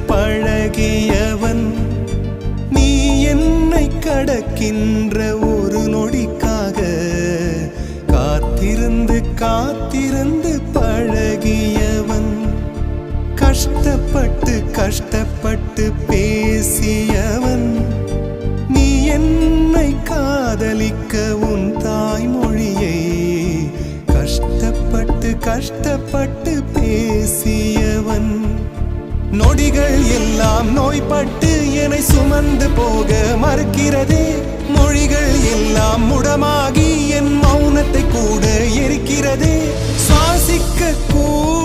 பழகியவன். நீ என்னை கடக்கின்ற ஒரு நொடிக்காக காத்திருந்து காத்திருந்து பழகியவன். கஷ்டப்பட்டு கஷ்டப்பட்டு பேசியவன். நீ என்னை காதலிக்க உன் தாய்மொழியை கஷ்டப்பட்டு கஷ்டப்பட்டு பேசியவன். நொடிகள் எல்லாம் நோய்பட்டு என்னை சுமந்து போக மறுக்கிறதே. மொழிகள் எல்லாம் முடமாகி என் மௌனத்தை கூட எரிக்கிறதே. சுவாசிக்க கூட